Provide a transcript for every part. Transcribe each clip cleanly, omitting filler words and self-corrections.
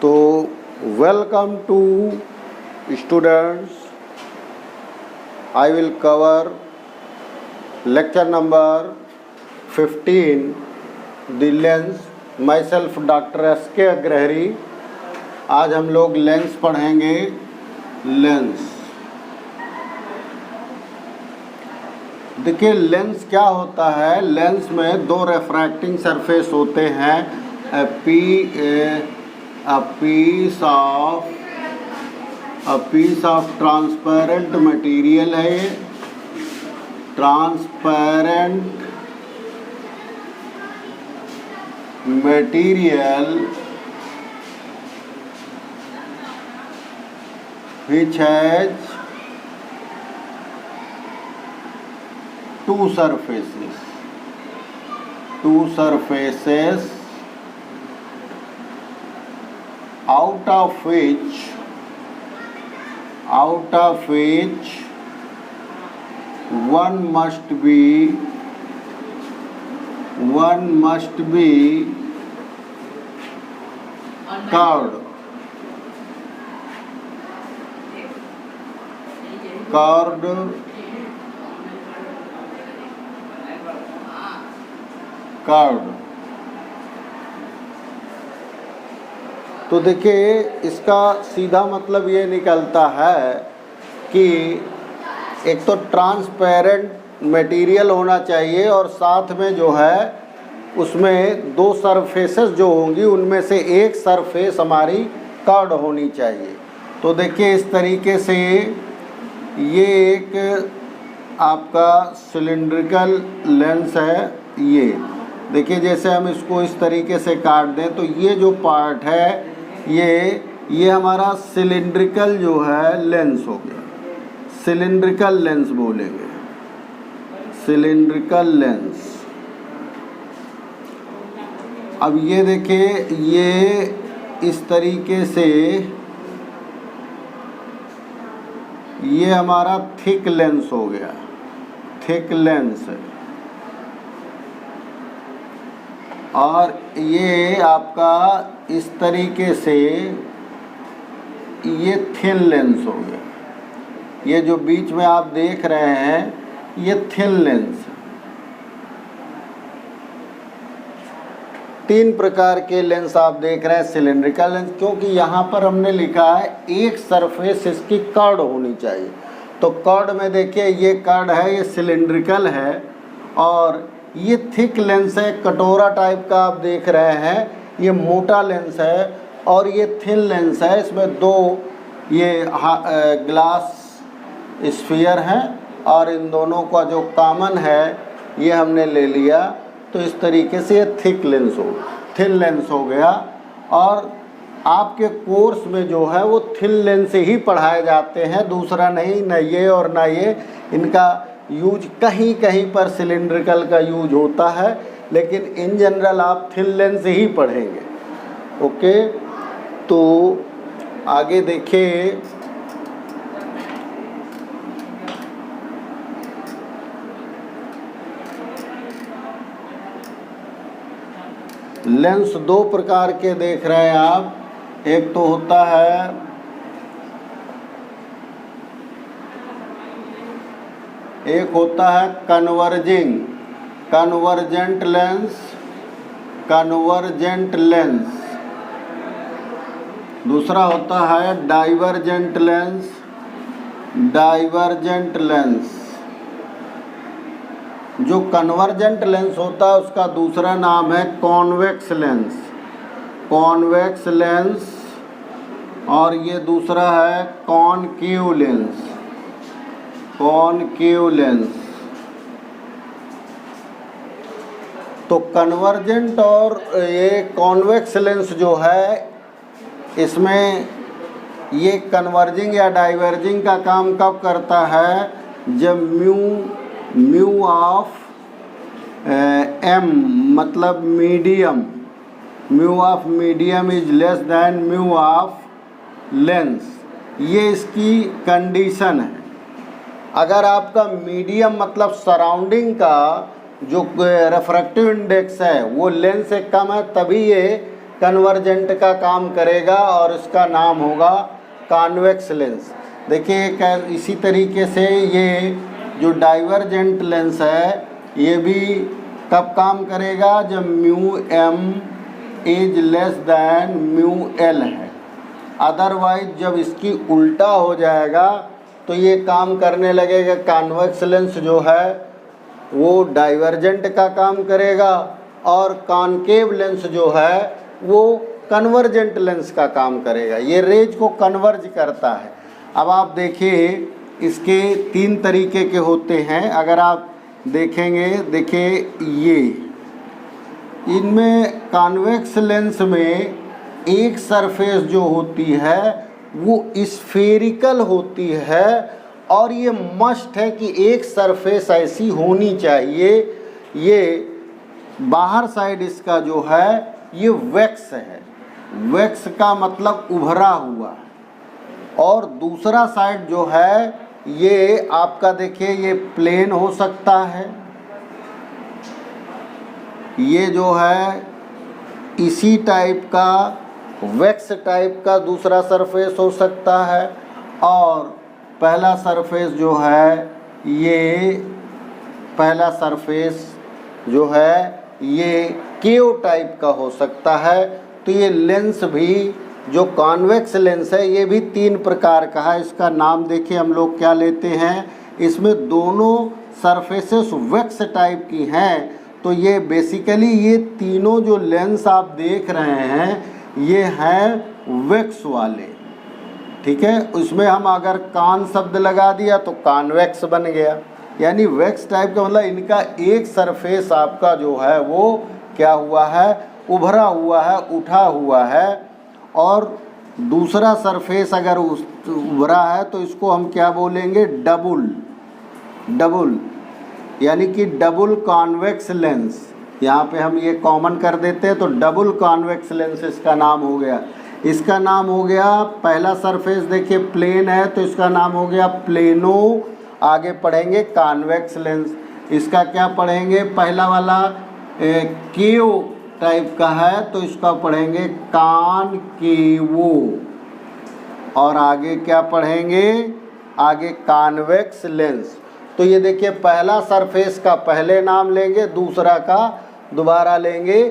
तो welcome to students, I will cover lecture number 15 the lens. Myself doctor SK Agrahari. आज हम लोग lens पढ़ेंगे। लेंस देखिए, लेंस क्या होता है। लेंस में दो रेफ्रैक्टिंग सरफेस होते हैं। a piece of transparent material है ये, transparent material which has two surfaces out of which one must be curved तो देखिए, इसका सीधा मतलब ये निकलता है कि एक तो ट्रांसपेरेंट मटेरियल होना चाहिए और साथ में जो है उसमें दो सरफेसेस जो होंगी उनमें से एक सरफेस हमारी कर्व्ड होनी चाहिए। तो देखिए, इस तरीके से ये एक आपका सिलिंड्रिकल लेंस है। ये देखिए, जैसे हम इसको इस तरीके से काट दें तो ये जो पार्ट है ये हमारा सिलिंड्रिकल जो है लेंस हो गया। सिलिंड्रिकल लेंस बोलेंगे, सिलिंड्रिकल लेंस। अब ये देखिए, ये इस तरीके से ये हमारा थिक लेंस हो गया, थिक लेंस। और ये आपका इस तरीके से ये थिन लेंस हो गया। ये जो बीच में आप देख रहे हैं ये थिन लेंस। तीन प्रकार के लेंस आप देख रहे हैं सिलिंड्रिकल लेंस, क्योंकि यहाँ पर हमने लिखा है एक सरफेस इसकी कर्ड होनी चाहिए। तो कर्ड में देखिए, ये कर्ड है, ये सिलिंड्रिकल है और ये थिक लेंस है, कटोरा टाइप का आप देख रहे हैं। ये मोटा लेंस है और ये थिन लेंस है। इसमें दो ये ग्लास स्फीयर हैं और इन दोनों का जो कॉमन है ये हमने ले लिया। तो इस तरीके से ये थिक लेंस हो, थिन लेंस हो गया। और आपके कोर्स में जो है वो थिन लेंस से ही पढ़ाए जाते हैं, दूसरा नहीं, न ये और न ये। इनका यूज कहीं कहीं पर सिलिंड्रिकल का यूज होता है, लेकिन इन जनरल आप थिन लेंस से ही पढ़ेंगे। ओके, तो आगे देखिए। लेंस दो प्रकार के देख रहे हैं आप। एक तो होता है कन्वर्जेंट लेंस। दूसरा होता है डाइवर्जेंट लेंस। जो कन्वर्जेंट लेंस होता है उसका दूसरा नाम है कॉन्वेक्स लेंस और ये दूसरा है कॉनकेव लेंस। तो कन्वर्जेंट और ये कॉन्वेक्स लेंस जो है, इसमें ये कन्वर्जिंग या डाइवर्जिंग का काम कब करता है, जब म्यू ऑफ m मतलब mu of medium is less than mu of lens. ये इसकी कंडीशन है। अगर आपका मीडियम मतलब सराउंडिंग का जो रेफ्रैक्टिव इंडेक्स है वो लेंस से कम है, तभी ये कन्वर्जेंट का काम करेगा और इसका नाम होगा कॉन्वेक्स लेंस। देखिए इसी तरीके से ये जो डाइवर्जेंट लेंस है ये भी कब काम करेगा, जब mu M is less than mu L है। अदरवाइज जब इसकी उल्टा हो जाएगा तो ये काम करने लगेगा, कॉन्वेक्स लेंस जो है वो डाइवर्जेंट का काम करेगा और कॉनकेव लेंस जो है वो कन्वर्जेंट लेंस का काम करेगा। ये रेज को कन्वर्ज करता है। अब आप देखिए इसके 3 तरीके के होते हैं। अगर आप देखेंगे, देखिए ये इनमें कॉन्वेक्स लेंस में एक सरफेस जो होती है वो स्फेरिकल होती है और ये मस्ट है कि एक सरफेस ऐसी होनी चाहिए, ये बाहर साइड इसका जो है ये वैक्स है, वैक्स का मतलब उभरा हुआ, और दूसरा साइड जो है ये आपका देखिए ये प्लेन हो सकता है, ये जो है इसी टाइप का वैक्स टाइप का दूसरा सरफेस हो सकता है, और पहला सरफेस जो है ये पहला सरफेस जो है ये केव टाइप का हो सकता है। तो ये लेंस भी जो कॉन्वेक्स लेंस है ये भी 3 प्रकार का है। इसका नाम देखिए हम लोग क्या लेते हैं, इसमें दोनों सरफेसेस वैक्स टाइप की हैं। तो ये बेसिकली ये तीनों जो लेंस आप देख रहे हैं ये हैं वैक्स वाले, ठीक है। उसमें हम अगर कॉन शब्द लगा दिया तो कॉन्वेक्स बन गया, यानी वैक्स टाइप का मतलब इनका एक सरफेस आपका जो है वो क्या हुआ है, उभरा हुआ है, उठा हुआ है, और दूसरा सरफेस अगर उभरा है तो इसको हम क्या बोलेंगे, डबल, यानी कि डबल कॉन्वेक्स लेंस। यहाँ पे हम ये कॉमन कर देते हैं तो डबल कॉन्वेक्स लेंस इसका नाम हो गया। इसका नाम हो गया, पहला सरफेस देखिए प्लेन है तो इसका नाम हो गया प्लेनो। आगे पढ़ेंगे कॉन्वेक्स लेंस, इसका क्या पढ़ेंगे, पहला वाला केव टाइप का है तो इसका पढ़ेंगे कॉनकेवो, और आगे क्या पढ़ेंगे, आगे कॉन्वेक्स लेंस। तो ये देखिए पहला सरफेस का पहले नाम लेंगे, दूसरा का दोबारा लेंगे।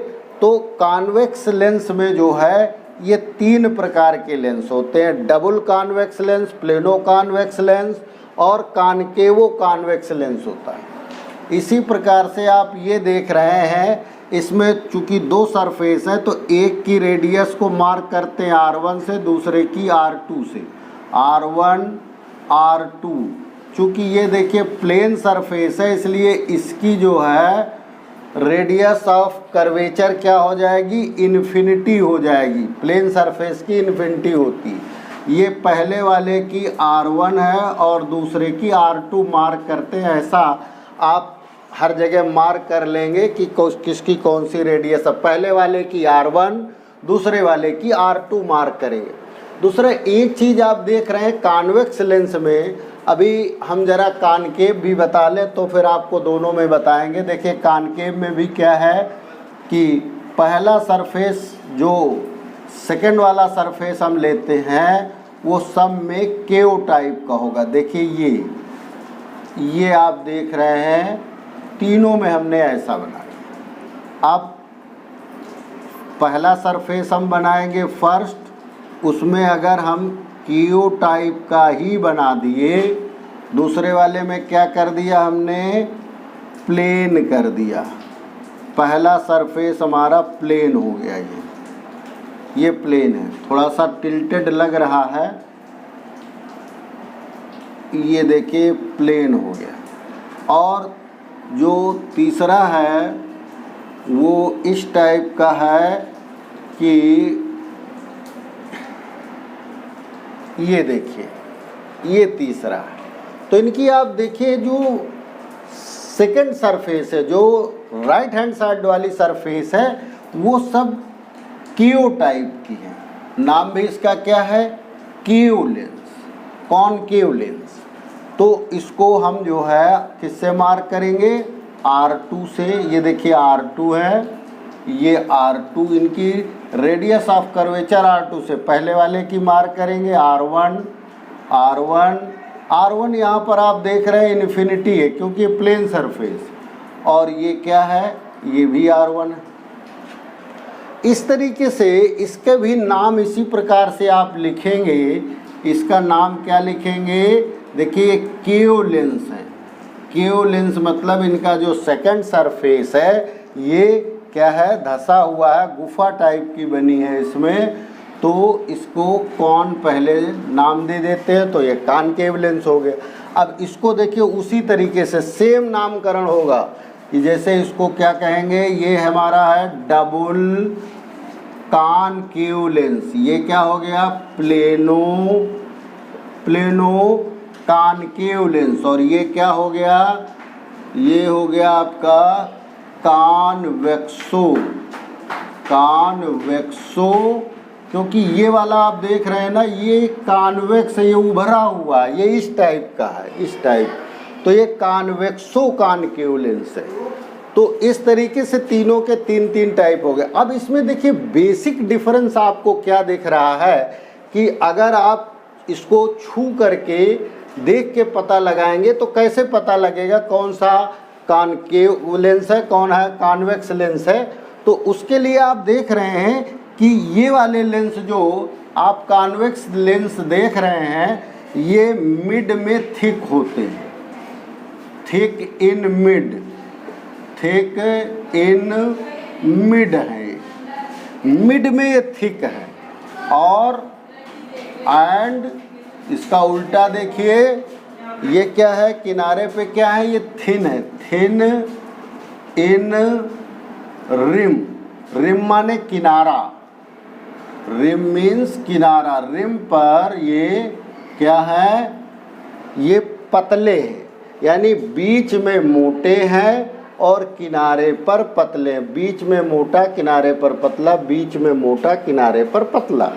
तो कॉन्वेक्स लेंस में जो है ये 3 प्रकार के लेंस होते हैं, double convex lens, plano convex lens और कॉनकेवो कॉन्वेक्स लेंस होता है। इसी प्रकार से आप ये देख रहे हैं, इसमें चूँकि 2 सरफेस है तो एक की रेडियस को मार्क करते हैं R1 से, दूसरे की R2 से, R1 R2। चूँकि ये देखिए प्लेन सरफेस है इसलिए इसकी जो है रेडियस ऑफ कर्वेचर क्या हो जाएगी, इन्फिनिटी हो जाएगी। प्लेन सरफेस की इन्फिनिटी होती है। ये पहले वाले की R1 है और दूसरे की R2 मार्क करते हैं। ऐसा आप हर जगह मार्क कर लेंगे कि किसकी कौन सी रेडियस है। पहले वाले की R1, दूसरे वाले की R2 मार्क करेंगे। दूसरा एक चीज़ आप देख रहे हैं कॉन्वेक्स लेंस में, अभी हम जरा कॉनकेव भी बता लें तो फिर आपको दोनों में बताएंगे। देखिए कॉनकेव में भी क्या है कि पहला सरफेस जो सेकंड वाला सरफेस हम लेते हैं वो सब में केव टाइप का होगा। देखिए ये आप देख रहे हैं तीनों में हमने ऐसा बनाया। अब पहला सरफेस हम बनाएंगे फर्स्ट, उसमें अगर हम केव टाइप का ही बना दिए, दूसरे वाले में क्या कर दिया हमने, प्लेन कर दिया। पहला सरफेस हमारा प्लेन हो गया, ये प्लेन है, थोड़ा सा टिल्टेड लग रहा है, ये देखिए प्लेन हो गया। और जो तीसरा है वो इस टाइप का है कि ये देखिए ये तीसरा है। तो इनकी आप देखिए जो सेकंड सरफेस है, जो राइट हैंड साइड वाली सरफेस है वो सब केव टाइप की है। नाम भी इसका क्या है, केव लेंस, कॉनकेव लेंस। तो इसको हम जो है किससे मार्क करेंगे, R2 से। ये देखिए R2 है ये R2, इनकी रेडियस ऑफ कर्वेचर R2 से पहले वाले की मार्क करेंगे R1, R1 यहाँ पर आप देख रहे हैं इन्फिनिटी है क्योंकि ये प्लेन सरफेस, और ये क्या है, ये भी R1 है। इस तरीके से इसके भी नाम इसी प्रकार से आप लिखेंगे। इसका नाम क्या लिखेंगे, देखिए केओ लेंस है। केओ लेंस मतलब इनका जो सेकंड सरफेस है ये क्या है, धंसा हुआ है, गुफा टाइप की बनी है इसमें, तो इसको कॉन पहले नाम दे देते हैं, तो ये कॉनकेव लेंस हो गया। अब इसको देखिए उसी तरीके से सेम नामकरण होगा कि जैसे इसको क्या कहेंगे, ये हमारा है डबल कॉनकेव लेंस, ये क्या हो गया, प्लेनो कॉनकेव लेंस, और ये क्या हो गया, ये हो गया आपका कॉन्वेक्सो, क्योंकि ये वाला आप देख रहे हैं ना, ये कॉन्वेक्स है, ये उभरा हुआ है, ये इस टाइप का है, इस टाइप, तो ये कॉन्वेक्सो कॉनकेव लेंस है। तो इस तरीके से तीनों के तीन टाइप हो गए। अब इसमें देखिए बेसिक डिफरेंस आपको क्या दिख रहा है कि अगर आप इसको छू करके देख के पता लगाएंगे तो कैसे पता लगेगा कौन सा कॉनकेव लेंस है, कौन है कॉन्वेक्स लेंस है। तो उसके लिए आप देख रहे हैं कि ये वाले लेंस जो आप कॉन्वेक्स लेंस देख रहे हैं ये मिड में थिक होते हैं, थिक इन मिड है, मिड में ये थिक है, और एंड इसका उल्टा देखिए ये क्या है, किनारे पे क्या है, ये थिन है, थिन इन रिम माने किनारा, रिम मीन्स किनारा, रिम पर ये क्या है, ये पतले हैं, यानी बीच में मोटे हैं और किनारे पर पतले, बीच में मोटा किनारे पर पतला, बीच में मोटा किनारे पर पतला।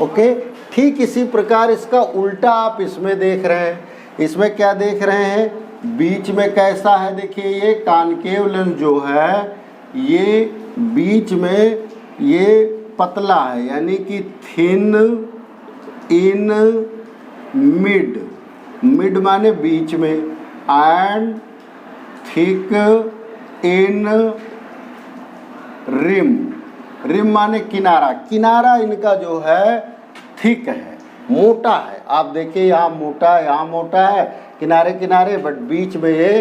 ओके, ठीक इसी प्रकार इसका उल्टा आप इसमें देख रहे हैं, इसमें क्या देख रहे हैं, बीच में कैसा है, देखिए ये कॉनकेव लेंस जो है ये बीच में ये पतला है, यानी कि थिन इन मिड माने बीच में, एंड थिक इन रिम माने किनारा इनका जो है थिक है, मोटा है। आप देखिए यहाँ मोटा है किनारे, बट बीच में ये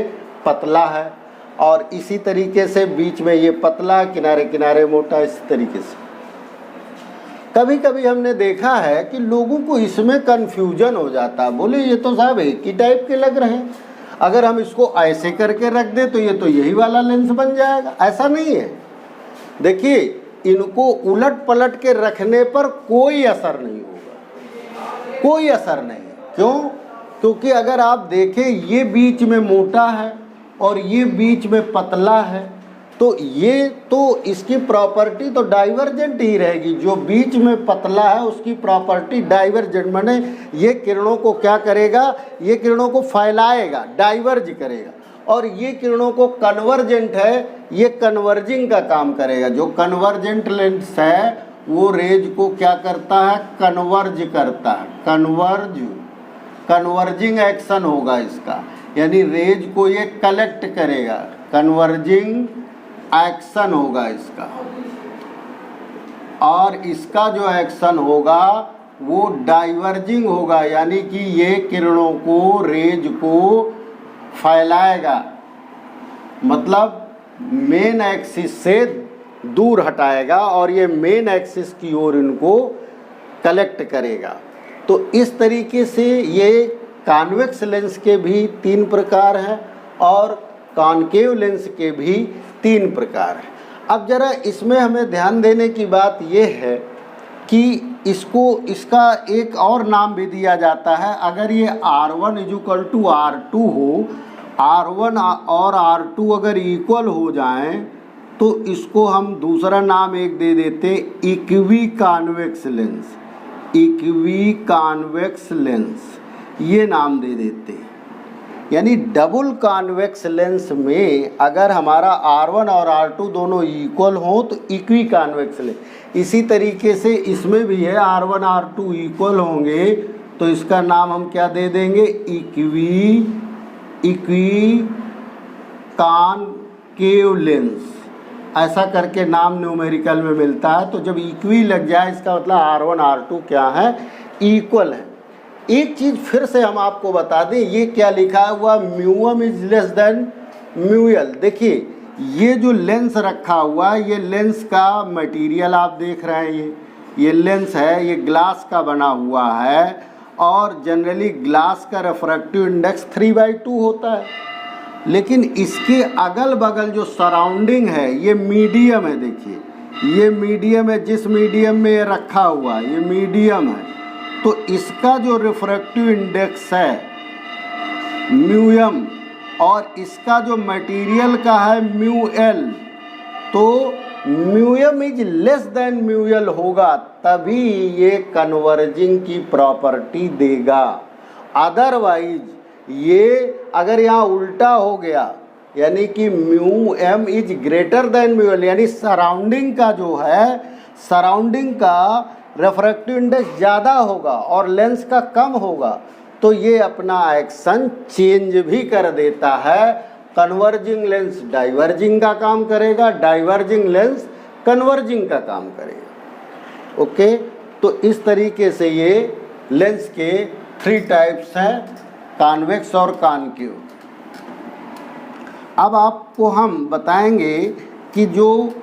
पतला है, और इसी तरीके से बीच में ये पतला, किनारे मोटा, इस तरीके से। कभी कभी हमने देखा है कि लोगों को इसमें कन्फ्यूजन हो जाता है, बोले ये तो साहब एक ही टाइप के लग रहे हैं, अगर हम इसको ऐसे करके रख दें तो ये तो यही वाला लेंस बन जाएगा। ऐसा नहीं है, देखिए इनको उलट पलट के रखने पर कोई असर नहीं होगा, कोई असर नहीं। क्यों? क्योंकि अगर आप देखें ये बीच में मोटा है और ये बीच में पतला है, तो ये तो इसकी प्रॉपर्टी तो डाइवर्जेंट ही रहेगी। जो बीच में पतला है उसकी प्रॉपर्टी डाइवर्जेंट, माने ये किरणों को क्या करेगा, ये किरणों को फैलाएगा, डाइवर्ज करेगा, और ये किरणों को कन्वर्जेंट है, ये कन्वर्जिंग का काम करेगा। जो कन्वर्जेंट लेंस है वो रेज को क्या करता है, कन्वर्ज करता है, कन्वर्जिंग एक्शन होगा इसका, यानी रेज को ये कलेक्ट करेगा, कन्वर्जिंग एक्शन होगा इसका, और इसका जो एक्शन होगा वो डाइवर्जिंग होगा, यानी कि ये किरणों को, रेज को फैलाएगा, मतलब मेन एक्सिस से दूर हटाएगा और ये मेन एक्सिस की ओर इनको कलेक्ट करेगा। तो इस तरीके से ये कॉन्वेक्स लेंस के भी 3 प्रकार हैं और कॉनकेव लेंस के भी 3 प्रकार हैं। अब जरा इसमें हमें ध्यान देने की बात यह है कि इसका एक और नाम भी दिया जाता है। अगर ये R1 = R2 हो, R1 और R2 अगर इक्वल हो जाएं तो इसको हम दूसरा नाम एक दे देते, इक्वी कॉन्वेक्स लेंस, ये नाम दे देते। यानी डबल कॉन्वेक्स लेंस में अगर हमारा R1 और R2 दोनों इक्वल हो तो इक्वी कॉन्वेक्स लेंस, इसी तरीके से इसमें भी है R1 R2 इक्वल होंगे तो इसका नाम हम क्या दे देंगे, इक्वी कॉनकेव लेंस, ऐसा करके नाम न्यूमेरिकल में मिलता है। तो जब इक्वी लग जाए इसका मतलब R1 R2 क्या है, इक्वल है। एक चीज़ फिर से हम आपको बता दें, ये क्या लिखा हुआ, म्यूएम इज लेस देन म्यूएल। देखिए ये जो लेंस रखा हुआ है, ये लेंस का मटेरियल आप देख रहे हैं, ये लेंस है, ये ग्लास का बना हुआ है और जनरली ग्लास का रिफ्रैक्टिव इंडेक्स 3/2 होता है। लेकिन इसके अगल बगल जो सराउंडिंग है ये मीडियम है। देखिए ये मीडियम है, जिस मीडियम में ये रखा हुआ है ये मीडियम है, तो इसका जो रिफ्रैक्टिव इंडेक्स है म्यूएम और इसका जो मटेरियल का है म्यूएल, तो म्यूएम इज लेस देन म्यूएल होगा तभी ये कन्वर्जिंग की प्रॉपर्टी देगा। अदरवाइज ये अगर यहाँ उल्टा हो गया यानी कि म्यूएम इज ग्रेटर देन म्यूएल, यानी सराउंडिंग का जो है, सराउंडिंग का रिफ्रैक्टिव इंडेक्स ज़्यादा होगा और लेंस का कम होगा, तो ये अपना एक्शन चेंज भी कर देता है। कन्वर्जिंग लेंस डाइवर्जिंग का काम करेगा, डाइवर्जिंग लेंस कन्वर्जिंग का काम करेगा। ओके, तो इस तरीके से ये लेंस के 3 टाइप्स हैं, कॉन्वेक्स और कॉनकेव। अब आपको हम बताएंगे कि जो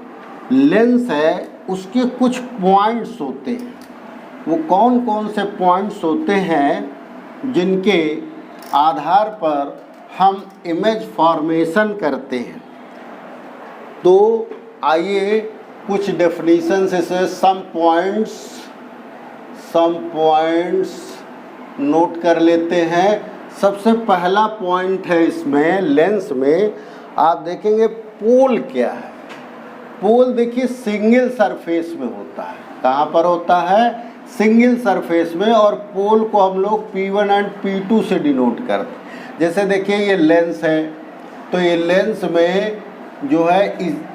लेंस है उसके कुछ पॉइंट्स होते हैं, वो कौन कौन से पॉइंट्स होते हैं जिनके आधार पर हम इमेज फॉर्मेशन करते हैं। तो आइए कुछ डेफिनेशन से सम पॉइंट्स नोट कर लेते हैं। सबसे पहला पॉइंट है इसमें लेंस में, आप देखेंगे पोल क्या है। पोल देखिए सिंगल सरफेस में होता है। कहाँ पर होता है, सिंगल सरफेस में, और पोल को हम लोग P1 एंड P2 से डिनोट करते हैं। जैसे देखिए ये लेंस है, तो ये लेंस में जो है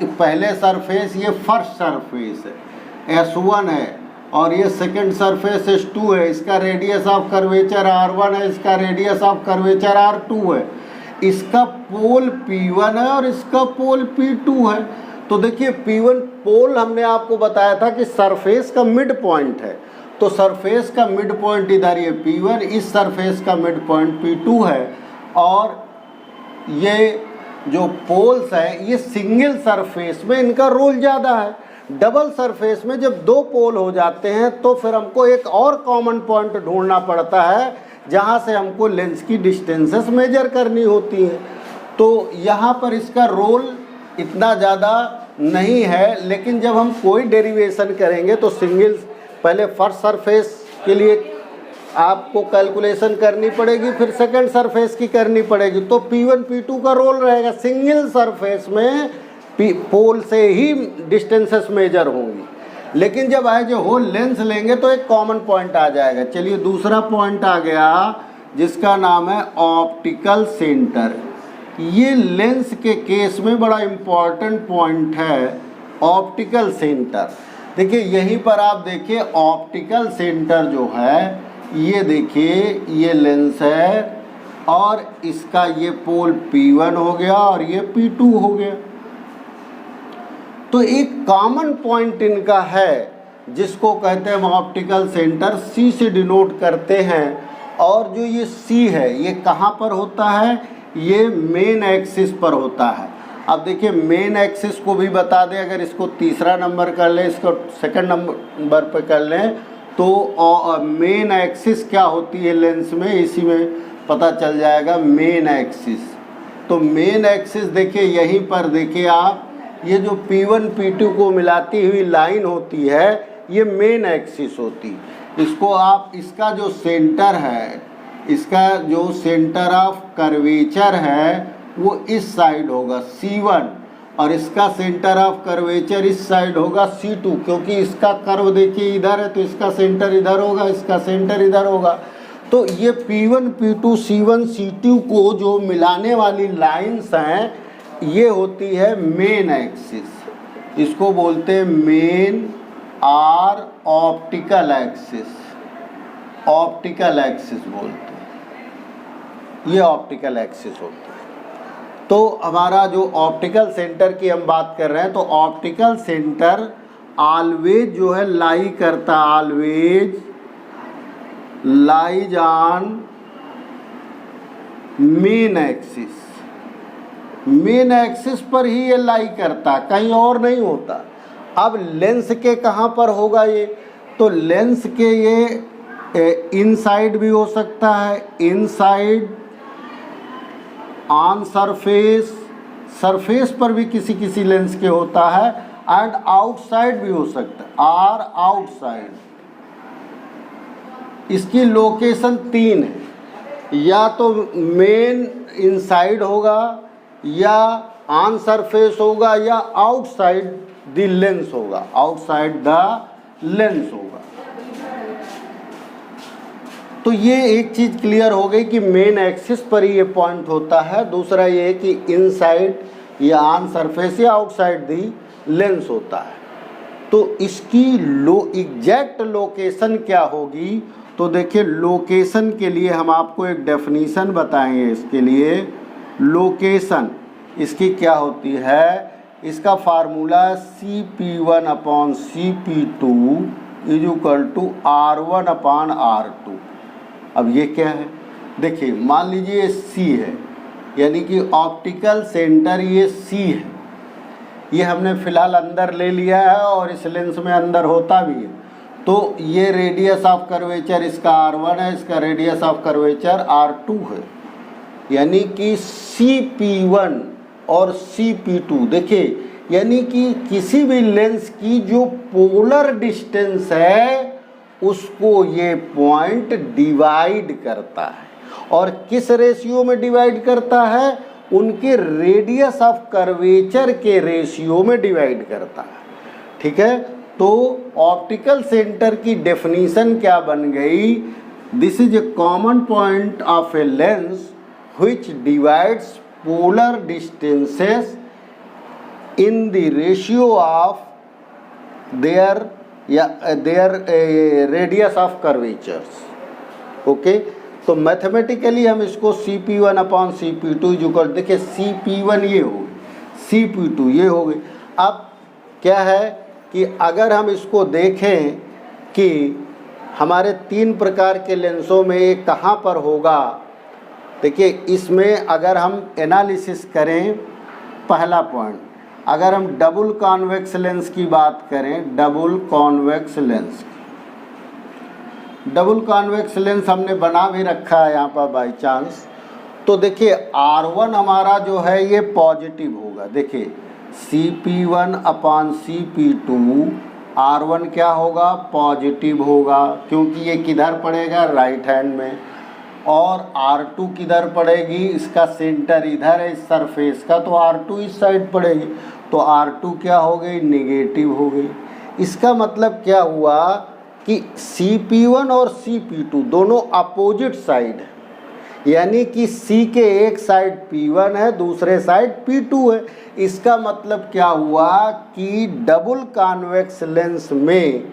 पहले सरफेस ये फर्स्ट सरफेस है S1 है, और ये सेकंड सरफेस S2 है, इसका रेडियस ऑफ कर्वेचर R1 है, इसका रेडियस ऑफ कर्वेचर R2 है, इसका पोल P1 है और इसका पोल P2 है। तो देखिए P1 पोल हमने आपको बताया था कि सरफेस का मिड पॉइंट है, तो सरफेस का मिड पॉइंट इधर ये P1, इस सरफेस का मिड पॉइंट P2 है, और ये जो पोल्स हैं ये सिंगल सरफेस में इनका रोल ज़्यादा है। डबल सरफेस में जब 2 पोल हो जाते हैं तो फिर हमको एक और कॉमन पॉइंट ढूंढना पड़ता है जहाँ से हमको लेंस की डिस्टेंसेस मेजर करनी होती हैं। तो यहाँ पर इसका रोल इतना ज़्यादा नहीं है, लेकिन जब हम कोई डेरिवेशन करेंगे तो सिंगल पहले फर्स्ट सरफेस के लिए आपको कैलकुलेशन करनी पड़ेगी, फिर सेकंड सरफेस की करनी पड़ेगी, तो P1 P2 का रोल रहेगा। सिंगल सरफेस में पोल से ही डिस्टेंसेस मेजर होंगी, लेकिन जब एज ए होल लेंस लेंगे तो एक कॉमन पॉइंट आ जाएगा। चलिए दूसरा पॉइंट आ गया जिसका नाम है ऑप्टिकल सेंटर। ये लेंस के केस में बड़ा इम्पॉर्टेंट पॉइंट है ऑप्टिकल सेंटर। देखिए यहीं पर आप देखिए ऑप्टिकल सेंटर जो है, ये देखिए ये लेंस है और इसका ये पोल P1 हो गया और ये P2 हो गया। तो एक कॉमन पॉइंट इनका है जिसको कहते हैं हम ऑप्टिकल सेंटर, C से डिनोट करते हैं। और जो ये C है ये कहाँ पर होता है, ये मेन एक्सिस पर होता है। अब देखिए मेन एक्सिस को भी बता दें, अगर इसको तीसरा नंबर कर लें, इसको सेकंड नंबर पर कर लें, तो मेन एक्सिस क्या होती है लेंस में, इसी में पता चल जाएगा मेन एक्सिस। तो मेन एक्सिस देखिए यहीं पर देखिए आप, ये जो P1 P2 को मिलाती हुई लाइन होती है ये मेन एक्सिस होती है। इसको आप, इसका जो सेंटर है, इसका जो सेंटर ऑफ कर्वेचर है वो इस साइड होगा C1, और इसका सेंटर ऑफ कर्वेचर इस साइड होगा C2, क्योंकि इसका कर्व देखिए इधर है तो इसका सेंटर इधर होगा, इसका सेंटर इधर होगा। तो ये P1 P2 C1 C2 को जो मिलाने वाली लाइंस हैं ये होती है मेन एक्सिस, इसको बोलते हैं मेन और ऑप्टिकल एक्सिस, ऑप्टिकल एक्सिस बोलते हैं, ये ऑप्टिकल एक्सिस होता है। तो हमारा जो ऑप्टिकल सेंटर की हम बात कर रहे हैं, तो ऑप्टिकल सेंटर ऑलवेज जो है लाई करता, always lies on main axis, main axis पर ही ये लाई करता, कहीं और नहीं होता। अब लेंस के कहाँ पर होगा ये, तो लेंस के ये इनसाइड भी हो सकता है, इनसाइड, ऑन सरफेस, सरफेस पर भी किसी किसी लेंस के होता है, एंड आउटसाइड भी हो सकता है, और आउटसाइड। इसकी लोकेशन 3 है, या तो मेन इनसाइड होगा, या ऑन सरफेस होगा, या आउटसाइड द लेंस होगा, आउटसाइड द लेंस होगा। तो ये एक चीज़ क्लियर हो गई कि मेन एक्सिस पर ही ये पॉइंट होता है। दूसरा ये कि इनसाइड या ऑन सरफेस या आउटसाइड दी लेंस होता है। तो इसकी एग्जैक्ट लोकेशन क्या होगी, तो देखिए लोकेशन के लिए हम आपको एक डेफिनीशन बताएंगे। इसके लिए लोकेशन इसकी क्या होती है, इसका formula CP1 upon CP2 is equal to R1 upon R2। अब ये क्या है, देखिए मान लीजिए C है, यानी कि ऑप्टिकल सेंटर ये C है, ये हमने फ़िलहाल अंदर ले लिया है और इस लेंस में अंदर होता भी है। तो ये रेडियस ऑफ कर्वेचर इसका R1 है, इसका रेडियस ऑफ कर्वेचर R2 है, यानी कि CP1 और CP2। देखिए यानी कि किसी भी लेंस की जो पोलर डिस्टेंस है उसको ये पॉइंट डिवाइड करता है, और किस रेशियो में डिवाइड करता है, उनके रेडियस ऑफ कर्वेचर के रेशियो में डिवाइड करता है। ठीक है, तो ऑप्टिकल सेंटर की डेफिनीशन क्या बन गई, this is a common point of a lens which divides polar distances in the ratio of their radius of curvatures. Okay, तो मैथमेटिकली हम इसको CP1 अपॉन CP2 इक्वल, देखिए CP1 ये हो गई, CP2 ये हो गई। अब क्या है कि अगर हम इसको देखें कि हमारे 3 प्रकार के लेंसों में ये कहाँ पर होगा, देखिए इसमें अगर हम एनालिसिस करें, पहला पॉइंट, अगर हम डबल कॉन्वेक्स लेंस की बात करें, double convex lens, double convex lens हमने बना भी रखा है यहाँ पर बाई चांस। तो देखिए R1 हमारा जो है ये पॉजिटिव होगा, देखिए CP1 अपॉन CP2, R1 क्या होगा, पॉजिटिव होगा, क्योंकि ये किधर पड़ेगा, राइट हैंड में, और R2 किधर पड़ेगी, इसका सेंटर इधर है इस सरफेस का, तो R2 इस साइड पड़ेगी, तो R2 क्या हो गई, नेगेटिव हो गई। इसका मतलब क्या हुआ कि CP1 और CP2 दोनों अपोजिट साइड है, यानी कि C के एक साइड P1 है, दूसरे साइड P2 है। इसका मतलब क्या हुआ कि डबल कॉन्वेक्स लेंस में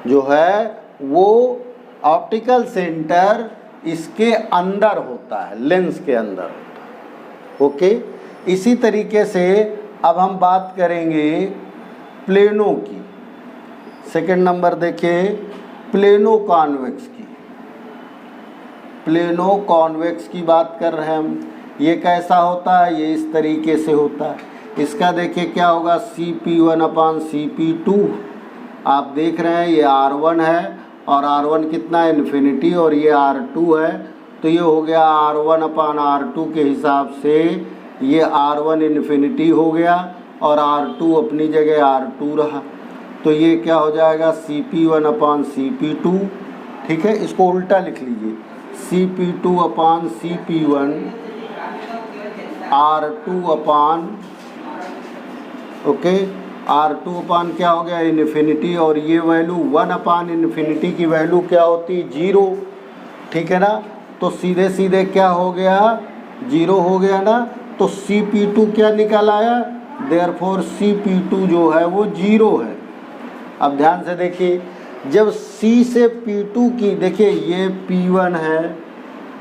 जो है वो ऑप्टिकल सेंटर इसके अंदर होता है, लेंस के अंदर होता है। ओके, इसी तरीके से अब हम बात करेंगे प्लेनो की। सेकंड नंबर देखिए प्लेनो कॉन्वेक्स की, प्लेनो कॉन्वेक्स की बात कर रहे हैं हम। ये कैसा होता है, ये इस तरीके से होता है। इसका देखिए क्या होगा, CP1 अपॉन CP2, आप देख रहे हैं ये R1 है, और R1 कितना है, इन्फिनिटी, और ये R2 है, तो ये हो गया R1 अपॉन R2 के हिसाब से ये R1 इन्फिनिटी हो गया, और R2 अपनी जगह R2 रहा, तो ये क्या हो जाएगा, CP1 अपॉन CP2। ठीक है, इसको उल्टा लिख लीजिए, CP2 upon CP1, R2 upon, okay, R2 अपान क्या हो गया इन्फिनिटी, और ये वैल्यू 1 अपान इन्फिनिटी की वैल्यू क्या होती 0, ठीक है ना। तो सीधे सीधे क्या हो गया 0 हो गया ना। तो Cp2 क्या निकल आया, देयरफॉर Cp2 जो है वो 0 है। अब ध्यान से देखिए, जब C से P2 की, देखिए ये P1 है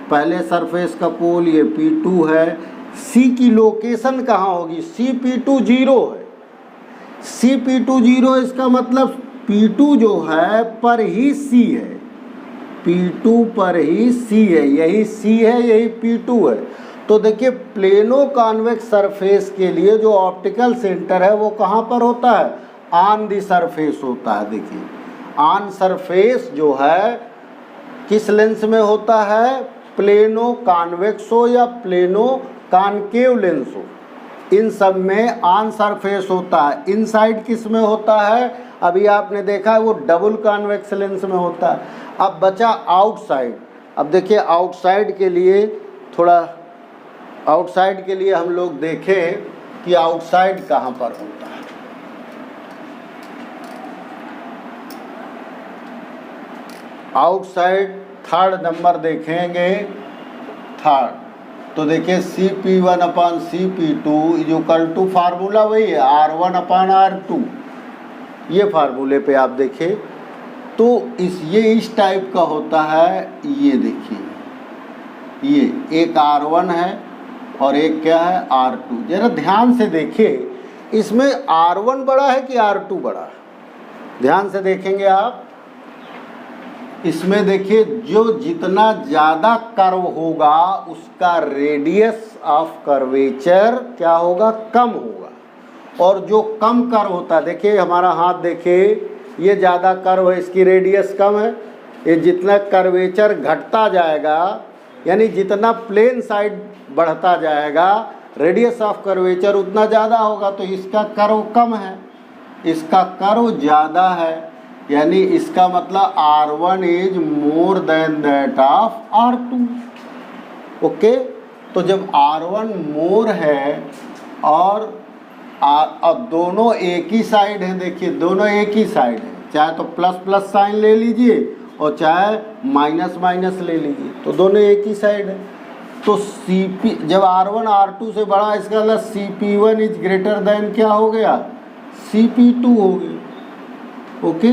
पहले सरफेस का पोल, ये P2 है, C की लोकेशन कहाँ होगी, Cp2 0 है, Cp2 0, इसका मतलब P2 जो है पर ही C है, P2 पर ही C है, यही C है यही P2 है। तो देखिए प्लेनो कॉन्वेक्स सरफेस के लिए जो ऑप्टिकल सेंटर है वो कहाँ पर होता है, ऑन दी सरफेस होता है। देखिए ऑन सरफेस जो है किस लेंस में होता है, प्लेनो कॉन्वेक्स हो या प्लेनो कॉनकेव लेंस हो, इन सब में ऑन सरफेस होता है। इनसाइड किस में होता है, अभी आपने देखा है वो डबल कॉन्वेक्स लेंस में होता है। अब बचा आउटसाइड। अब देखिए आउटसाइड के लिए थोड़ा, आउटसाइड के लिए हम लोग देखें कि आउटसाइड कहाँ पर होता है। आउटसाइड थर्ड नंबर देखेंगे, थर्ड। तो देखिए Cp1 upon Cp2 equal to formula वही है R1 अपान R2, ये फार्मूले पे आप देखें तो ये इस टाइप का होता है। ये देखिए ये एक R1 है और एक क्या है R2। जरा ध्यान से देखिए, इसमें R1 बड़ा है कि R2 बड़ा है, ध्यान से देखेंगे आप। इसमें देखिए जो जितना ज़्यादा कर्व होगा उसका रेडियस ऑफ कर्वेचर क्या होगा, कम होगा, और जो कम कर्व होता है, देखिए हमारा हाथ देखिए ये ज़्यादा कर्व है, इसकी रेडियस कम है। ये जितना कर्वेचर घटता जाएगा, यानी जितना प्लेन साइड बढ़ता जाएगा रेडियस ऑफ कर्वेचर उतना ज़्यादा होगा। तो इसका कर्व कम है, इसका कर्व ज़्यादा है, यानी इसका मतलब R1 is more than that of R2। Okay, तो जब R1 मोर है और अब दोनों एक ही साइड है, देखिए दोनों एक ही साइड है, चाहे तो प्लस प्लस साइन ले लीजिए और चाहे माइनस माइनस ले लीजिए, तो दोनों एक ही साइड है। तो Cp जब R1 R2 से बड़ा, इसका मतलब Cp1 इज ग्रेटर देन क्या हो गया, Cp2 हो गया। ओके,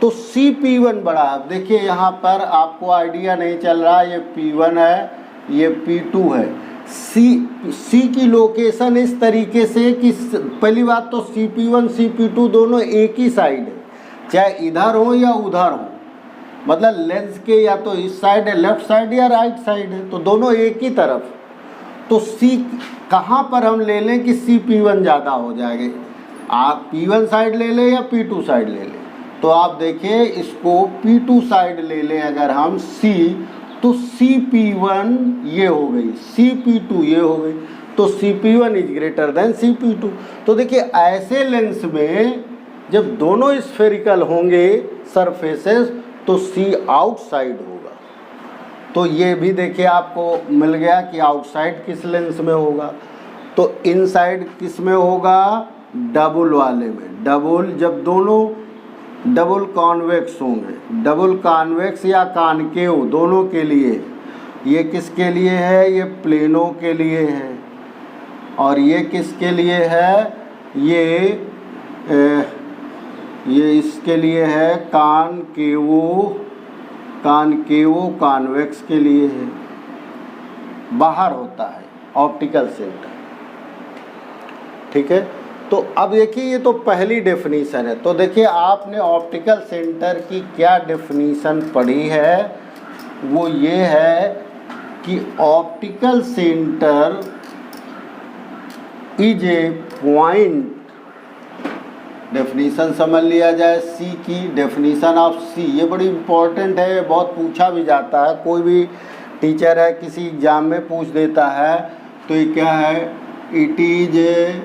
तो Cp1 बड़ा। अब देखिए यहाँ पर आपको आइडिया नहीं चल रहा, ये P1 है ये P2 है। C की लोकेशन इस तरीके से कि पहली बात तो Cp1 Cp2 दोनों एक ही साइड है, चाहे इधर हो या उधर हो, मतलब लेंस के या तो इस साइड है लेफ्ट साइड या राइट साइड है, तो दोनों एक ही तरफ। तो C कहाँ पर हम ले लें कि Cp1 ज़्यादा हो जाएगा, आप P1 साइड ले लें या P2 साइड ले लें। तो आप देखिए इसको P2 साइड ले लें अगर हम C, तो Cp1 ये हो गई, Cp2 ये हो गई, तो Cp1 is greater than Cp2। तो देखिए ऐसे लेंस में जब दोनों स्फेरिकल होंगे सरफेसेस तो C आउटसाइड होगा। तो ये भी देखिए आपको मिल गया कि आउटसाइड किस लेंस में होगा, तो इनसाइड किस में होगा, डबल वाले में। डबल जब दोनों डबल कॉन्वेक्स होंगे, डबल कॉन्वेक्स या कॉनकेव दोनों के लिए, ये किसके लिए है, ये प्लेनों के लिए है, और ये किसके लिए है, ये इसके लिए है कॉनकेवो कॉन्वेक्स के लिए है, बाहर होता है ऑप्टिकल सेंटर। ठीक है, तो अब देखिए ये तो पहली डेफिनीशन है। तो देखिए आपने ऑप्टिकल सेंटर की क्या डेफिनीशन पढ़ी है, वो ये है कि optical centre is a point, definition समझ लिया जाए सी की, डेफिनीशन ऑफ सी, ये बड़ी इम्पोर्टेंट है, बहुत पूछा भी जाता है, कोई भी टीचर है किसी एग्ज़ाम में पूछ देता है। तो ये क्या है, it is a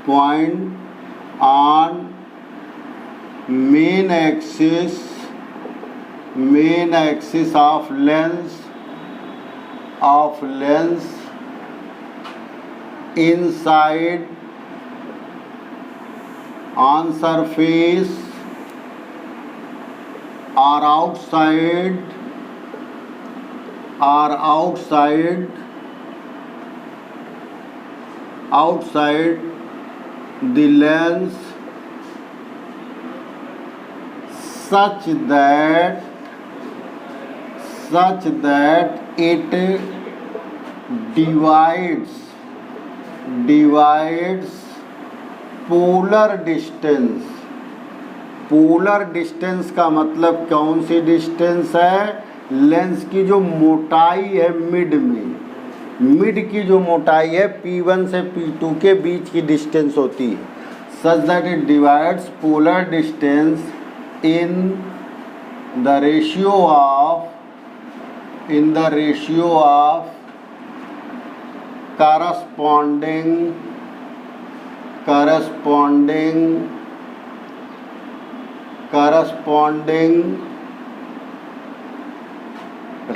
point on main axis of lens of lens inside on surface or outside the lens such that it divides polar distance। Polar distance का मतलब कौन सी डिस्टेंस है? लेंस की जो मोटाई है मिड की जो मोटाई है P1 से P2 के बीच की डिस्टेंस होती है। Such that it divides polar distance in the ratio of corresponding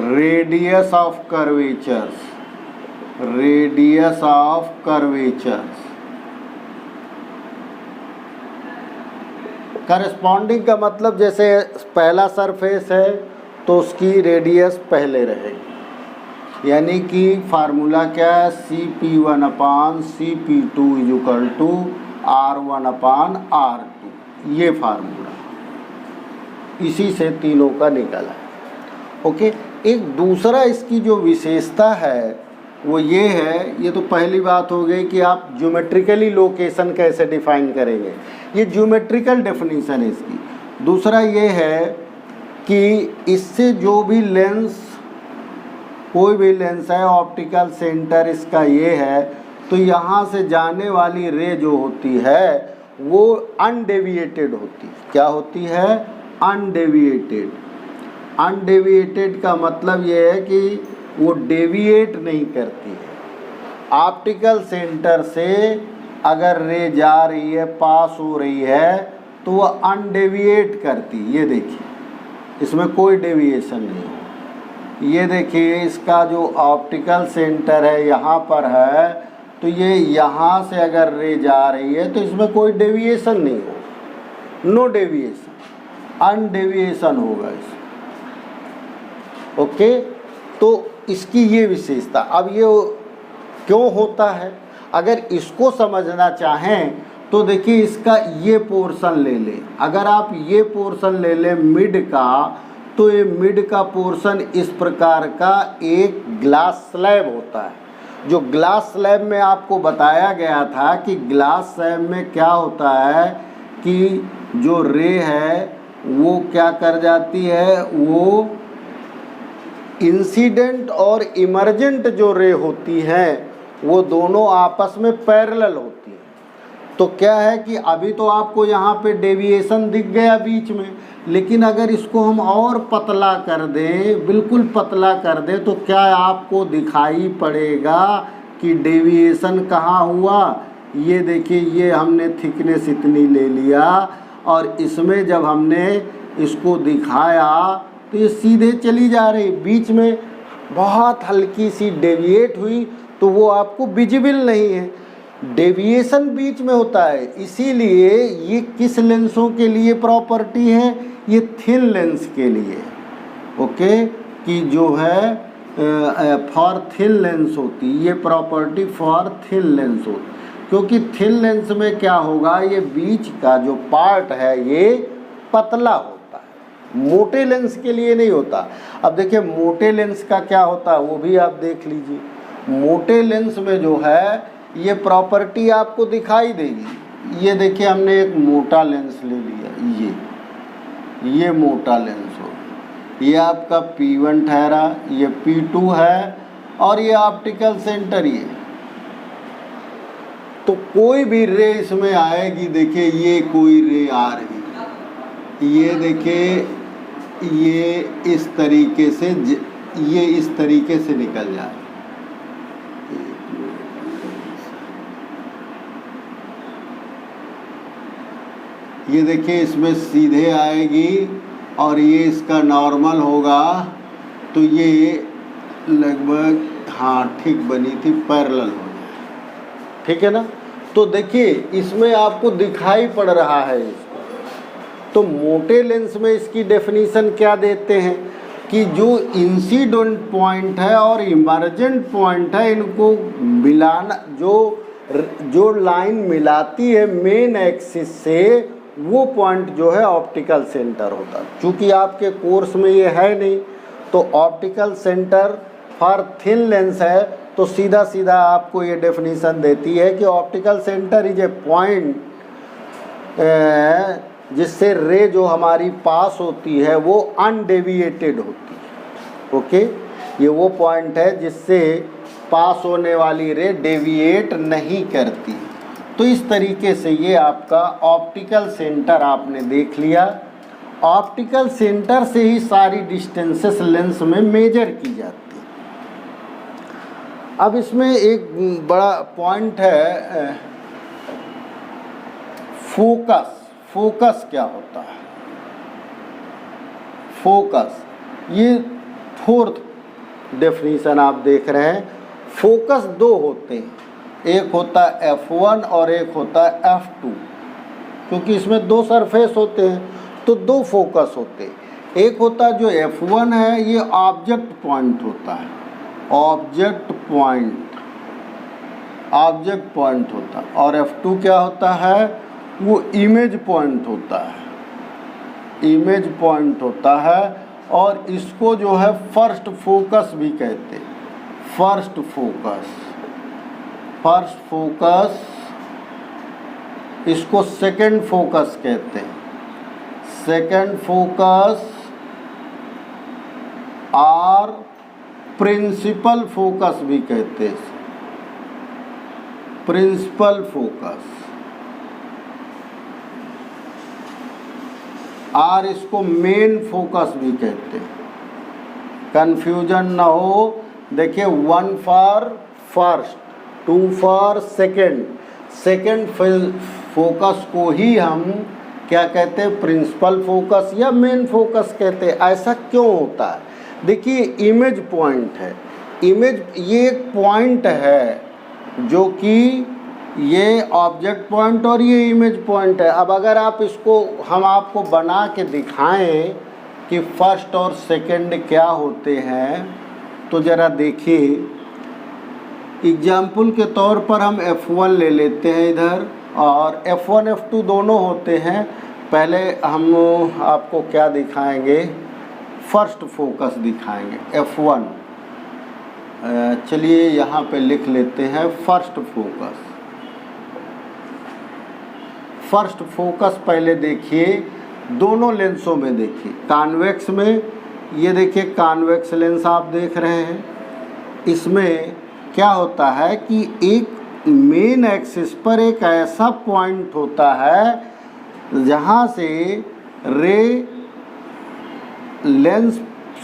radius of curvatures। Corresponding का मतलब जैसे पहला सरफेस है तो उसकी रेडियस पहले रहेगी, यानी कि फार्मूला क्या है? CP1/CP2 = R1/R2। ये फार्मूला इसी से तीनों का निकला है। ओके, एक दूसरा इसकी जो विशेषता है वो ये है, ये तो पहली बात हो गई कि आप ज्योमेट्रिकली लोकेशन कैसे डिफाइन करेंगे, ये ज्योमेट्रिकल डेफिनेशन है इसकी। दूसरा ये है कि इससे जो भी लेंस, कोई भी लेंस है, ऑप्टिकल सेंटर इसका ये है, तो यहाँ से जाने वाली रे जो होती है वो अनडेविएटेड होती है। क्या होती है? अनडेविएटेड का मतलब ये है कि वो डेविएट नहीं करती है। ऑप्टिकल सेंटर से अगर रे जा रही है, पास हो रही है, तो वो अनडेविएट करती। ये देखिए इसमें कोई डेविएशन नहीं है। ये देखिए इसका जो ऑप्टिकल सेंटर है यहाँ पर है, तो ये यहाँ से अगर रे जा रही है तो इसमें कोई डेविएशन नहीं हो, नो डेविएशन, अनडेविएशन होगा इसमें। ओके, तो इसकी ये विशेषता। अब ये क्यों होता है, अगर इसको समझना चाहें तो देखिए इसका ये पोर्शन ले लें। अगर आप ये पोर्शन ले लें मिड का, तो ये मिड का पोर्शन इस प्रकार का एक ग्लास स्लैब होता है। जो ग्लास स्लैब में आपको बताया गया था कि ग्लास स्लैब में क्या होता है कि जो रे है वो क्या कर जाती है, वो इंसिडेंट और इमर्जेंट जो रे होती हैं वो दोनों आपस में पैरेलल होती हैं। तो क्या है कि अभी तो आपको यहाँ पे डेविएशन दिख गया बीच में, लेकिन अगर इसको हम और पतला कर दें, बिल्कुल पतला कर दें, तो क्या आपको दिखाई पड़ेगा कि डेविएशन कहाँ हुआ। ये देखिए, ये हमने थिकनेस इतनी ले लिया और इसमें जब हमने इसको दिखाया तो ये सीधे चली जा रही, बीच में बहुत हल्की सी डेविएट हुई तो वो आपको विजिबल नहीं है। डेविएशन बीच में होता है, इसीलिए ये किस लेंसों के लिए प्रॉपर्टी है, ये थिन लेंस के लिए। ओके, कि जो है फॉर थिन लेंस होती, ये प्रॉपर्टी फॉर थिन लेंस होती, क्योंकि थिन लेंस में क्या होगा, ये बीच का जो पार्ट है ये पतला होता है, मोटे लेंस के लिए नहीं होता। अब देखिए मोटे लेंस का क्या होता है वो भी आप देख लीजिए। मोटे लेंस में जो है ये प्रॉपर्टी आपको दिखाई देगी। ये देखिए हमने एक मोटा लेंस ले लिया, ये मोटा लेंस हो, ये आपका P1 ठहरा, ये P2 है और ये ऑप्टिकल सेंटर ये। तो कोई भी रे इसमें आएगी, देखिए ये कोई रे आ रही है, ये देखिए ये इस तरीके से, ये इस तरीके से निकल जाए। ये देखिए इसमें सीधे आएगी और ये इसका नॉर्मल होगा, तो ये लगभग हाँ ठीक बनी थी, पैरेलल हो जाए, ठीक है ना। तो देखिए इसमें आपको दिखाई पड़ रहा है इसको। तो मोटे लेंस में इसकी डेफिनेशन क्या देते हैं कि जो इंसिडेंट पॉइंट है और इमर्जेंट पॉइंट है, इनको मिलाना, जो लाइन मिलाती है मेन एक्सिस से, वो पॉइंट जो है ऑप्टिकल सेंटर होता है। चूँकि आपके कोर्स में ये है नहीं, तो optical centre for thin lens है, तो सीधा सीधा आपको ये डेफिनेशन देती है कि optical centre is a point जिससे रे जो हमारी पास होती है वो अनडेविएटेड होती है। ओके, ये वो पॉइंट है जिससे पास होने वाली रे डेविएट नहीं करती। तो इस तरीके से ये आपका ऑप्टिकल सेंटर आपने देख लिया। ऑप्टिकल सेंटर से ही सारी डिस्टेंसेस लेंस में मेजर की जाती है। अब इसमें एक बड़ा पॉइंट है फोकस। फोकस क्या होता है? फोकस, ये फोर्थ डेफिनेशन आप देख रहे हैं। फोकस दो होते हैं, एक होता है F1 और एक होता है F2। क्योंकि इसमें दो सरफेस होते हैं तो दो फोकस होते हैं। एक होता है जो F1 है, ये ऑब्जेक्ट पॉइंट होता है, ऑब्जेक्ट पॉइंट होता है। और F2 क्या होता है? वो इमेज पॉइंट होता है, इमेज पॉइंट होता है। और इसको जो है फर्स्ट फोकस भी कहते हैं। फर्स्ट फोकस, इसको सेकंड फोकस कहते हैं। सेकंड फोकस और प्रिंसिपल फोकस भी कहते हैं, प्रिंसिपल फोकस। और इसको मेन फोकस भी कहते हैं। कंफ्यूजन ना हो, देखिए 1 for first, 2 for second. Second focus को ही हम क्या कहते हैं? प्रिंसिपल फोकस या मेन फोकस कहते हैं। ऐसा क्यों होता है? देखिए इमेज पॉइंट है, इमेज ये एक पॉइंट है जो कि ये ऑब्जेक्ट पॉइंट और ये इमेज पॉइंट है। अब अगर आप इसको, हम आपको बना के दिखाएं कि फर्स्ट और सेकंड क्या होते हैं, तो ज़रा देखिए। एग्जाम्पल के तौर पर हम F1 ले लेते हैं इधर, और F1 F2 दोनों होते हैं। पहले हम आपको क्या दिखाएंगे? फर्स्ट फोकस दिखाएंगे, F1। चलिए यहाँ पे लिख लेते हैं फर्स्ट फोकस। फर्स्ट फोकस पहले देखिए, दोनों लेंसों में देखिए। कॉन्वेक्स में, ये देखिए कॉन्वेक्स लेंस आप देख रहे हैं। इसमें क्या होता है कि एक मेन एक्सिस पर एक ऐसा पॉइंट होता है जहाँ से रे लेंस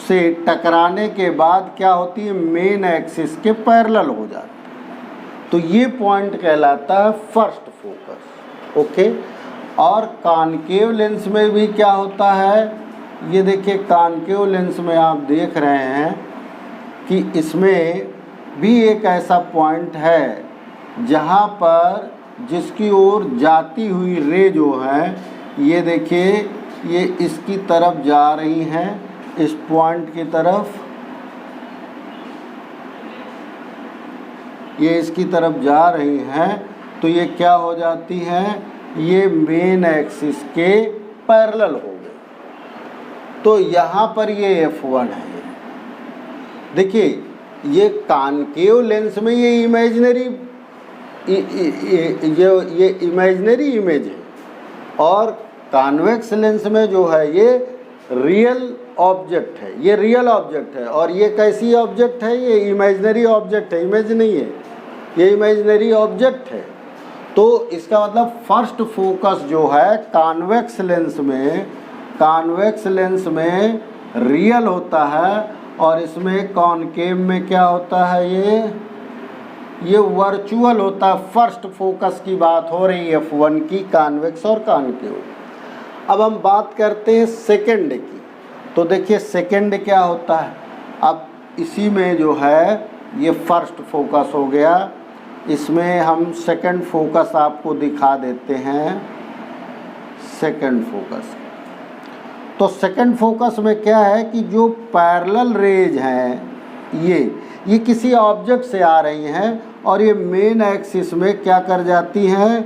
से टकराने के बाद क्या होती है? मेन एक्सिस के पैरेलल हो जाती है। तो ये पॉइंट कहलाता है फर्स्ट फोकस। ओके। और कॉनकेव लेंस में भी क्या होता है? ये देखिए कॉनकेव लेंस में आप देख रहे हैं कि इसमें भी एक ऐसा पॉइंट है जहाँ पर जिसकी ओर जाती हुई रे जो है, ये देखिए ये इसकी तरफ जा रही हैं, इस पॉइंट की तरफ, ये इसकी तरफ जा रही हैं। तो ये क्या हो जाती हैं? ये मेन एक्सिस के पैरेलल हो गए। तो यहाँ पर ये F1 है। देखिए ये कॉनकेव लेंस में ये इमेजिनरी ये इमेजिनरी इमेज है, और कॉन्वेक्स लेंस में जो है ये रियल ऑब्जेक्ट है, ये रियल ऑब्जेक्ट है। और ये कैसी ऑब्जेक्ट है? ये इमेजिनरी ऑब्जेक्ट है, इमेज नहीं है, ये इमेजिनरी ऑब्जेक्ट है। तो इसका मतलब फर्स्ट फोकस जो है कॉन्वेक्स लेंस में रियल होता है, और इसमें कॉनकेव में क्या होता है? ये वर्चुअल होता है। फर्स्ट फोकस की बात हो रही है F1 की, कॉन्वेक्स और कॉनकेव। अब हम बात करते हैं सेकंड की। तो देखिए सेकंड क्या होता है? अब इसी में जो है ये फर्स्ट फोकस हो गया। इसमें हम सेकंड फोकस आपको दिखा देते हैं। सेकंड फोकस, तो सेकंड फोकस में क्या है कि जो पैरेलल रेज हैं ये किसी ऑब्जेक्ट से आ रही हैं और ये मेन एक्सिस में क्या कर जाती हैं,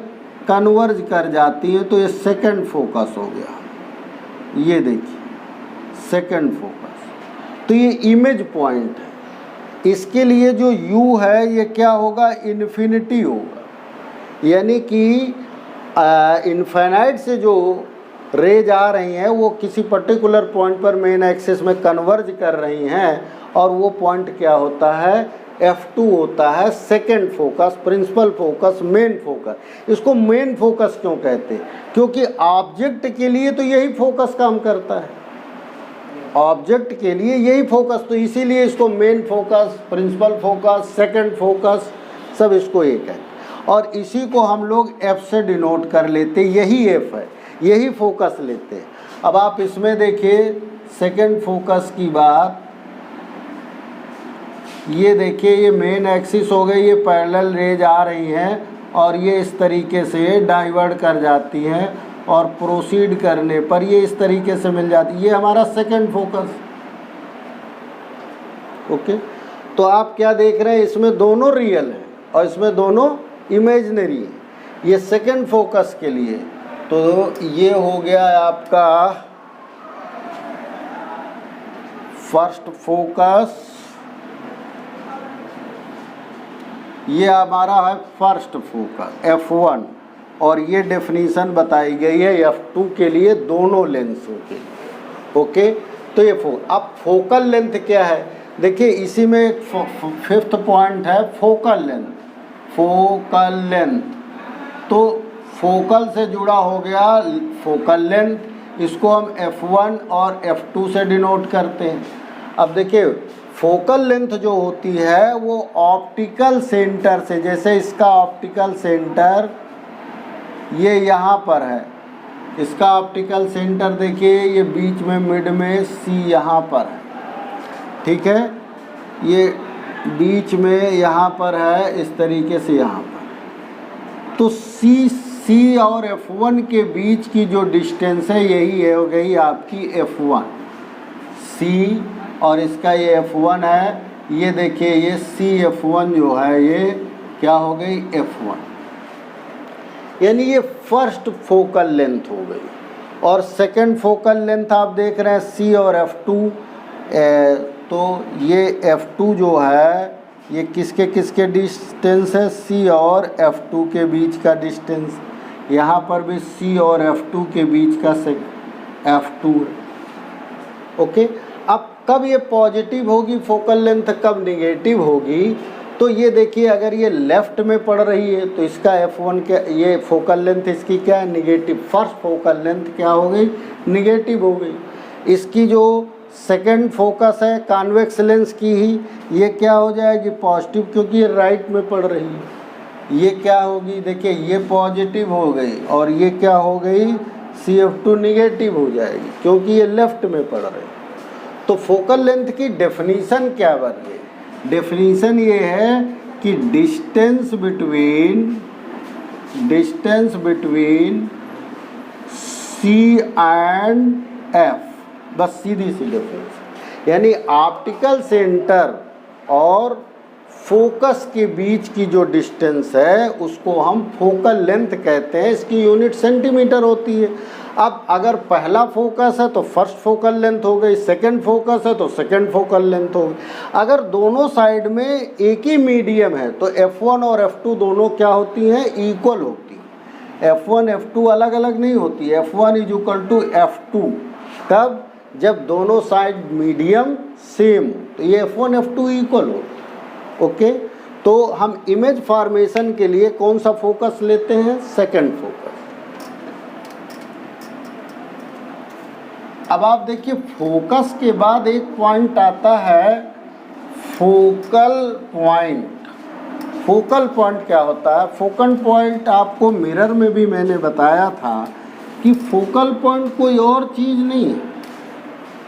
कन्वर्ज कर जाती हैं, तो ये सेकंड फोकस हो गया। ये देखिए सेकंड फोकस, तो ये इमेज पॉइंट है। इसके लिए जो u है ये क्या होगा, इन्फिनिटी होगा, यानी कि इन्फिनाइट से जो रेज आ रही हैं वो किसी पर्टिकुलर पॉइंट पर मेन एक्सिस में कन्वर्ज कर रही हैं और वो पॉइंट क्या होता है, F2 होता है second focus, principal focus, main focus. इसको मेन फोकस क्यों कहते हैं, क्योंकि ऑब्जेक्ट के लिए तो यही फोकस काम करता है, ऑब्जेक्ट के लिए यही फोकस, तो इसीलिए इसको main focus, principal focus, second focus सब इसको एक है। और इसी को हम लोग F से डिनोट कर लेते, यही F है, यही फोकस लेते हैं। अब आप इसमें देखिए सेकंड फोकस की बात, ये देखिए ये मेन एक्सिस हो गई, ये पैरेलल रेज आ रही हैं और ये इस तरीके से डाइवर्ट कर जाती हैं और प्रोसीड करने पर ये इस तरीके से मिल जाती है, ये हमारा सेकंड फोकस। ओके, तो आप क्या देख रहे हैं, इसमें दोनों रियल हैं और इसमें दोनों इमेजिनरी है। ये सेकंड फोकस के लिए, तो ये हो गया आपका फर्स्ट फोकस, ये हमारा है फर्स्ट फोकस F1, और ये डेफिनीशन बताई गई है F2 के लिए दोनों लेंसों के लिए। ओके, तो ये अब फोकल लेंथ क्या है, देखिए इसी में एक फिफ्थ पॉइंट है फोकल लेंथ। फोकल लेंथ तो फोकल से जुड़ा हो गया फोकल लेंथ, इसको हम F1 और F2 से डिनोट करते हैं। अब देखिए फोकल लेंथ जो होती है वो ऑप्टिकल सेंटर से, जैसे इसका ऑप्टिकल सेंटर ये यहाँ पर है, इसका ऑप्टिकल सेंटर देखिए ये बीच में मिड में C यहाँ पर है, ठीक है, ये बीच में यहाँ पर है इस तरीके से यहाँ पर, तो C और F1 के बीच की जो डिस्टेंस है यही है, हो गई आपकी F1। C और इसका ये F1 है, ये देखिए ये CF1 जो है ये क्या हो गई, F1, यानी ये फर्स्ट फोकल लेंथ हो गई। और सेकंड फोकल लेंथ आप देख रहे हैं C और F2, तो ये F2 जो है ये किसके किसके डिस्टेंस है, C और F2 के बीच का डिस्टेंस, यहाँ पर भी C और F2 के बीच का F2 है। ओके, अब कब ये पॉजिटिव होगी फोकल लेंथ, कब निगेटिव होगी, तो ये देखिए अगर ये लेफ़्ट में पड़ रही है तो इसका F1 क्या, ये फोकल लेंथ इसकी क्या है, निगेटिव। फर्स्ट फोकल लेंथ क्या हो गई, निगेटिव हो गई। इसकी जो सेकंड फोकस है कॉन्वेक्स लेंस की ही, ये क्या हो जाएगी, पॉजिटिव, क्योंकि ये राइट में पड़ रही है। ये क्या होगी, देखिए ये पॉजिटिव हो गई और ये क्या हो गई, CF2 निगेटिव हो जाएगी क्योंकि ये लेफ़्ट में पड़ रही है। तो फोकल लेंथ की डेफिनीशन क्या बन गई, डेफिनीशन ये है कि distance between C and F, बस सीधी सी डिफरेंस, यानी ऑप्टिकल सेंटर और फोकस के बीच की जो डिस्टेंस है उसको हम फोकल लेंथ कहते हैं, इसकी यूनिट सेंटीमीटर होती है। अब अगर पहला फोकस है तो फर्स्ट फोकल लेंथ हो गई, सेकंड फोकस है तो सेकंड फोकल लेंथ हो गई। अगर दोनों साइड में एक ही मीडियम है तो F1 और F2 दोनों क्या होती हैं, इक्वल होती है। F1 F2 अलग अलग नहीं होती, F1 = F2, तब जब दोनों साइड मीडियम सेम हो तो ये F1 F2 इक्वल हो। ओके, तो हम इमेज फॉर्मेशन के लिए कौन सा फोकस लेते हैं, सेकंड फोकस। अब आप देखिए फोकस के बाद एक पॉइंट आता है फोकल पॉइंट। फोकल पॉइंट क्या होता है, फोकल पॉइंट आपको मिरर में भी मैंने बताया था कि फोकल पॉइंट कोई और चीज़ नहीं है।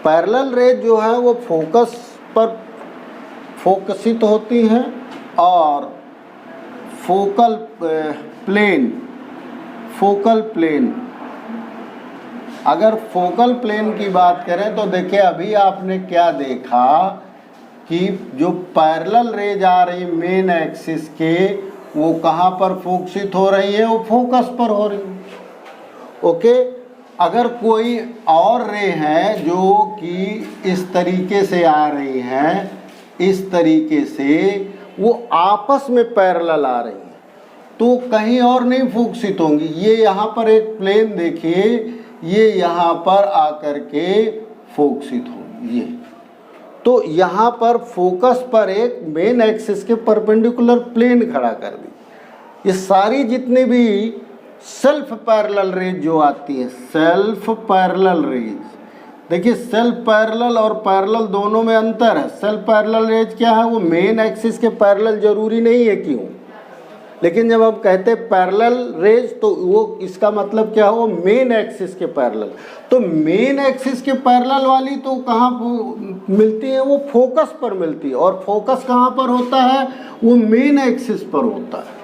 पैरेलल रेज जो है वो फोकस पर फोकसित होती हैं और फोकल प्लेन अगर फोकल प्लेन की बात करें तो देखिए अभी आपने क्या देखा कि जो पैरेलल रेज आ रही मेन एक्सिस के वो कहाँ पर फोकसित हो रही है, वो फोकस पर हो रही है। ओके, अगर कोई और रे हैं जो कि इस तरीके से आ रही हैं, इस तरीके से वो आपस में पैरेलल आ रही हैं तो कहीं और नहीं फोकसित होंगी। ये यहाँ पर एक प्लेन देखिए, ये यहाँ पर आकर के फोकसित होंगी। ये तो यहाँ पर फोकस पर एक मेन एक्सिस के परपेंडिकुलर प्लेन खड़ा कर दी। ये सारी जितनी भी सेल्फ पैरेलल रेज जो आती है, सेल्फ पैरेलल रेज, देखिए सेल्फ पैरेलल और पैरेलल दोनों में अंतर है। सेल्फ पैरेलल रेज क्या है, वो मेन एक्सिस के पैरेलल जरूरी नहीं है क्यों, लेकिन जब हम कहते हैं पैरेलल रेज तो वो इसका मतलब क्या है, वो मेन एक्सिस के पैरेलल। तो मेन एक्सिस के पैरेलल वाली तो कहाँ मिलती है, वो फोकस पर मिलती है। और फोकस कहाँ पर होता है, वो मेन एक्सिस पर होता है।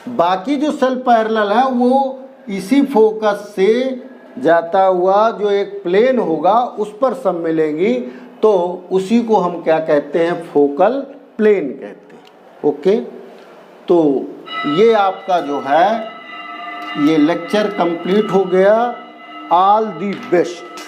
बाकी जो सेल्फ पैरेलल है वो इसी फोकस से जाता हुआ जो एक प्लेन होगा उस पर सब मिलेंगी, तो उसी को हम क्या कहते हैं, फोकल प्लेन कहते हैं। ओके, तो ये आपका जो है ये लेक्चर कंप्लीट हो गया। All the best.